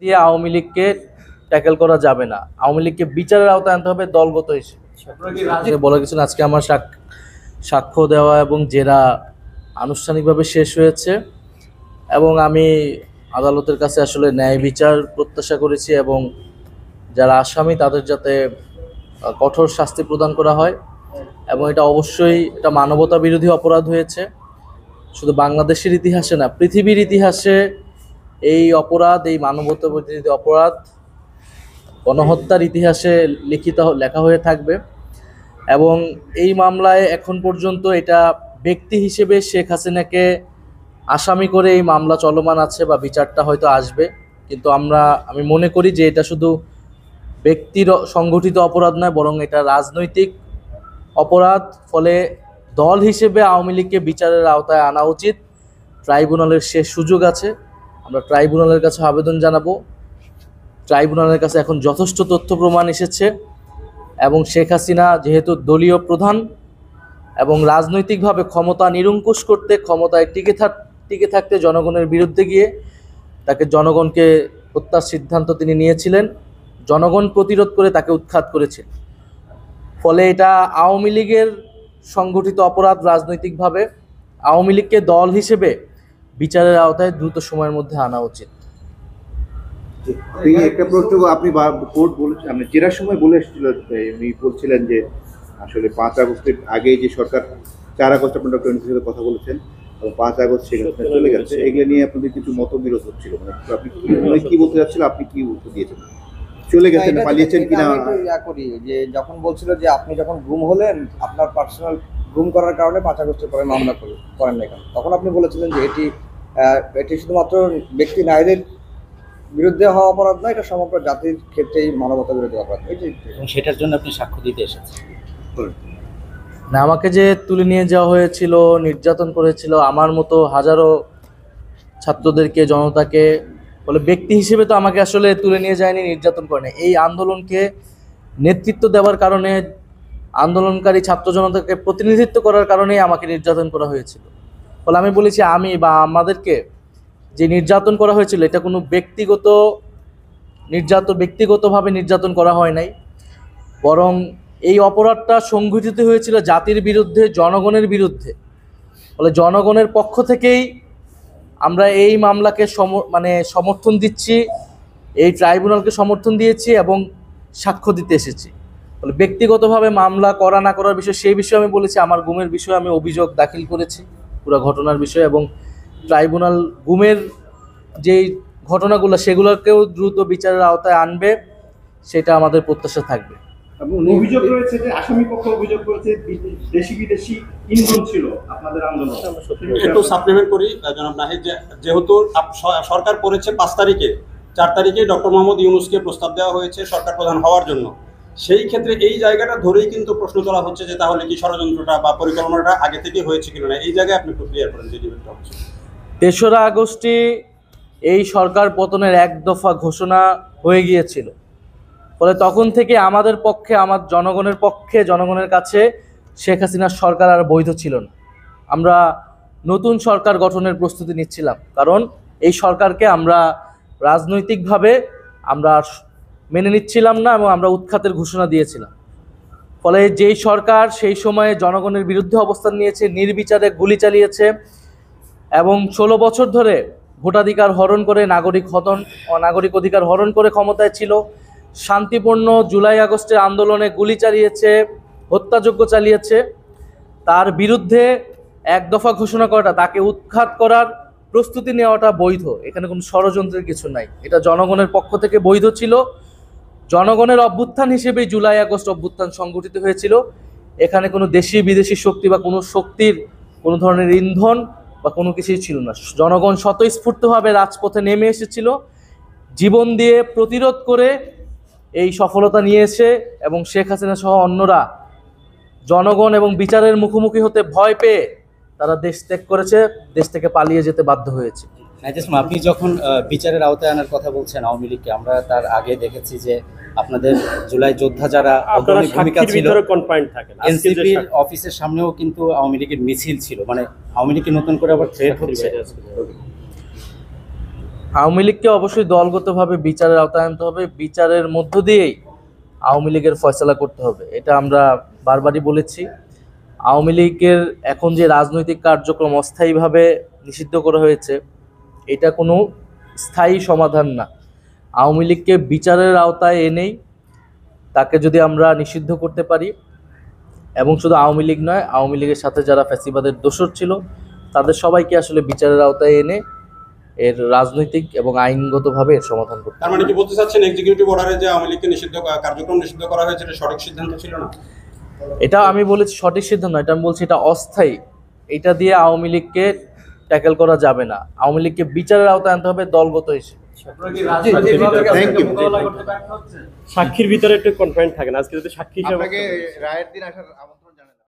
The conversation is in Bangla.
দিয়ে আওয়ামী লীগকে ট্যাকেল করা যাবে না, আওয়ামী লীগকে বিচারের আওতায় আনতে হবে দলগত হিসেবে বলা কিছু না। আজকে আমার সাক্ষ্য দেওয়া এবং জেরা আনুষ্ঠানিকভাবে শেষ হয়েছে এবং আমি আদালতের কাছে আসলে ন্যায় বিচার প্রত্যাশা করেছি এবং যারা আসামি তাদের যাতে কঠোর শাস্তি প্রদান করা হয় এবং এটা অবশ্যই এটা মানবতা বিরোধী অপরাধ হয়েছে। শুধু বাংলাদেশের ইতিহাসে না, পৃথিবীর ইতিহাসে এই অপরাধ, এই মানবতা বিরোধী অপরাধ গণহত্যার ইতিহাসে লেখা হয়ে থাকবে। এবং এই মামলায় এখন পর্যন্ত এটা ব্যক্তি হিসেবে শেখ হাসিনাকে আসামি করে এই মামলা চলমান আছে বা বিচারটা হয়তো আসবে, কিন্তু আমি মনে করি যে এটা শুধু ব্যক্তির সংগঠিত অপরাধ নয়, বরং এটা রাজনৈতিক অপরাধ। ফলে দল হিসেবে আওয়ামী লীগকে বিচারের আওতায় আনা উচিত। ট্রাইব্যুনালের শেষ সুযোগ আছে, আমরা ট্রাইব্যুনালের কাছে আবেদন জানাবো। ট্রাইব্যুনালের কাছে এখন যথেষ্ট তথ্য প্রমাণ এসেছে এবং শেখ হাসিনা যেহেতু দলীয় প্রধান এবং রাজনৈতিকভাবে ক্ষমতা নিরঙ্কুশ করতে, ক্ষমতায় টিকে থাকতে জনগণের বিরুদ্ধে গিয়ে তাকে জনগণকে হত্যার সিদ্ধান্ত তিনি নিয়েছিলেন, জনগণ প্রতিরোধ করে তাকে উৎখাত করেছে। ফলে এটা আওয়ামী লীগের সংগঠিত অপরাধ রাজনৈতিকভাবে। আওয়ামী লীগকে দল হিসেবে বিচারের আওতায় দ্রুত সময়ের মধ্যে আনা উচিত। একটা প্রশ্ন আপনি কোর্ট বলেছেন, আপনি জেরার সময় বলে এসেছিল, উনি বলছিলেন যে আসলে 5 আগস্টের আগে যে সরকার 4 আগস্ট আপনার ডক্টর ইউনূসের সাথে কথা বলেছেন এবং 5 আগস্ট সেখানে চলে গেছে, এগুলো নিয়ে আপনাদের কিছু মতবিরোধ হচ্ছিল। মানে আপনি কি বলতে চাচ্ছিলেন, আপনি কি উত্তর দিয়েছেন? চলে গেছেন, পালিয়েছেন কিনা? করি যে যখন বলছিল যে আপনি যখন গুম হলেন, আপনার পার্সোনাল গুম করার কারণে 5 আগস্টের পরে মামলা করেন না কেন, তখন আপনি বলেছিলেন যে এটি শুধুমাত্র ব্যক্তি নারীদের বিরুদ্ধে হওয়া অপরাধ না, এটা সমগ্র জাতির ক্ষেত্রেই মানবতা বিরোধী অপরাধ। এবং সেটার জন্য আপনি সাক্ষ্য দিতে এসেছেন না, আমাকে যে তুলে নিয়ে যাওয়া হয়েছিল, নির্যাতন করেছিল আমার মতো হাজারো ছাত্রদেরকে, জনতাকে, বলে ব্যক্তি হিসেবে তো আমাকে আসলে তুলে নিয়ে যায়নি, নির্যাতন করেনি। এই আন্দোলনকে নেতৃত্ব দেওয়ার কারণে, আন্দোলনকারী ছাত্র জনতাকে প্রতিনিধিত্ব করার কারণেই আমাকে নির্যাতন করা হয়েছিল। ফলে আমি বলেছি, আমি বা আমাদেরকে যে নির্যাতন করা হয়েছিল এটা কোনো ব্যক্তিগতভাবে নির্যাতন করা হয় নাই, বরং এই অপরাধটা সংঘটিত হয়েছিল জাতির বিরুদ্ধে, জনগণের বিরুদ্ধে। ফলে জনগণের পক্ষ থেকেই আমরা এই মামলাকে সমর্থন দিচ্ছি, এই ট্রাইব্যুনালকে সমর্থন দিয়েছি এবং সাক্ষ্য দিতে এসেছি। ফলে ব্যক্তিগতভাবে মামলা করা না করার বিষয়, সেই বিষয়ে আমি বলেছি, আমার গুমের বিষয়ে আমি অভিযোগ দাখিল করেছি পুরো ঘটনার বিষয়ে, এবং ট্রাইব্যুনাল গুমের যেই ঘটনাগুলো সেগুলোকেও দ্রুত বিচারের আওতায় আনবে, সেটা আমাদের প্রত্যাশা থাকবে। অভিযোগ রয়েছে যে আসামি পক্ষ অভিযোগ করেছে দেশি বিদেশি ইন্ধন ছিল আপনাদের আন্দোলন। একটু সাপ্লিমেন্ট করি জনাব নাহিদ, যেহেতু সরকার করেছে 5 তারিখে, 4 তারিখে ডক্টর মোহাম্মদ ইউনূসকে প্রস্তাব দেওয়া হয়েছে সরকার প্রধান হওয়ার জন্য। সেই ক্ষেত্রে এই জায়গাটা ধরেই কিন্তু প্রশ্ন তোলা হচ্ছে যে তাহলে কি ষড়যন্ত্রটা বা পরিকল্পনাটা আগে থেকে হয়েছে কিনা না, এই জায়গায় আপনি একটু ক্লিয়ার করেন যে ডিবেটটা হচ্ছে। 3রা আগস্টে এই সরকার পতনের 1 দফা ঘোষণা হয়ে গিয়েছিল। ফলে তখন থেকে আমাদের পক্ষে, আমার জনগণের পক্ষে, জনগণের কাছে শেখ হাসিনার সরকার আর বৈধ ছিল না। আমরা নতুন সরকার গঠনের প্রস্তুতি নিচ্ছিলাম, কারণ এই সরকারকে আমরা রাজনৈতিকভাবে আমরা মেনে নিচ্ছিলাম না এবং আমরা উৎখাতের ঘোষণা দিয়েছিলাম। ফলে যেই সরকার সেই সময়ে জনগণের বিরুদ্ধে অবস্থান নিয়েছে, নির্বিচারে গুলি চালিয়েছে এবং 16 বছর ধরে ভোটাধিকার হরণ করে, নাগরিক অধিকার হরণ করে ক্ষমতায় ছিল, শান্তিপূর্ণ জুলাই আগস্টের আন্দোলনে গুলি চালিয়েছে, হত্যাযজ্ঞ চালিয়েছে, তার বিরুদ্ধে 1 দফা ঘোষণা করাটা, তাকে উৎখাত করার প্রস্তুতি নেওয়াটা বৈধ। এখানে কোনো ষড়যন্ত্রের কিছু নাই, এটা জনগণের পক্ষ থেকে বৈধ ছিল। জনগণের অভ্যুত্থান হিসেবেই জুলাই আগস্ট অভ্যুত্থান সংগঠিত হয়েছিল। এখানে কোনো দেশি বিদেশি শক্তি বা কোনো শক্তির কোনো ধরনের ইন্ধন বা কোনো কিছুই ছিল না। জনগণ স্বতঃস্ফূর্তভাবে রাজপথে নেমে এসেছিল, জীবন দিয়ে প্রতিরোধ করে এই সফলতা নিয়েছে এবং শেখ হাসিনা সহ অন্যরা জনগণ এবং বিচারের মুখোমুখি হতে ভয় পেয়ে তারা দেশ ত্যাগ করেছে, দেশ থেকে পালিয়ে যেতে বাধ্য হয়েছে। আপনি যখন বিচারের আওতায় আনার কথা বলছেন আওয়ামী লীগকে, আমরা তার আগে দেখেছি যে আপনাদের জুলাই যোদ্ধা যারা ভূমিকা ছিল, এনসিপি অফিসের সামনেও কিন্তু আওয়ামী লীগের মিছিল ছিল। মানে আওয়ামী লীগকে নতুন করে আবার থ্রেট হচ্ছে। আওয়ামী লীগকে অবশ্যই দলগতভাবে বিচারের আওতায় আনতে হবে, বিচারের মধ্য দিয়েই আওয়ামী লীগের ফয়সালা করতে হবে। এটা আমরা বারবারই বলেছি। আওয়ামী লীগের এখন যে রাজনৈতিক কার্যক্রম অস্থায়ীভাবে নিষিদ্ধ করা হয়েছে, এটা কোনো স্থায়ী সমাধান না। আওয়ামী লীগকে বিচারের আওতায় এনেই তাকে যদি আমরা নিষিদ্ধ করতে পারি, এবং শুধু আওয়ামী লীগ নয়, আওয়ামী লীগের সাথে যারা ফ্যাসিবাদের দোসর ছিল তাদের সবাইকে আসলে বিচারের আওতায় এনে এর রাজনৈতিক এবং আইনগতভাবে এর সমাধান করতে তার মানে কি বলতে চাচ্ছেন এক্সিকিউটিভ অর্ডারে যে আওয়ামী লীগকে নিষিদ্ধ কার্যক্রম নিষিদ্ধ করা হয়েছে এটা সঠিক সিদ্ধান্ত ছিল না? এটা আমি বলেছি সঠিক সিদ্ধান্ত নয়, এটা আমি বলছি এটা অস্থায়ী। এটা দিয়ে আওয়ামী লীগকে ট্যাকেল করা যাবে না। আওয়ামী লীগকে বিচারের আওতায় আনতে হবে দলগত হিসেবে। Thank you. সাক্ষীর ভিতরে একটু কনফাইন্ড থাকেন, আজকে যদি সাক্ষী হিসেবে আপনাকে রায়ের দিন আসার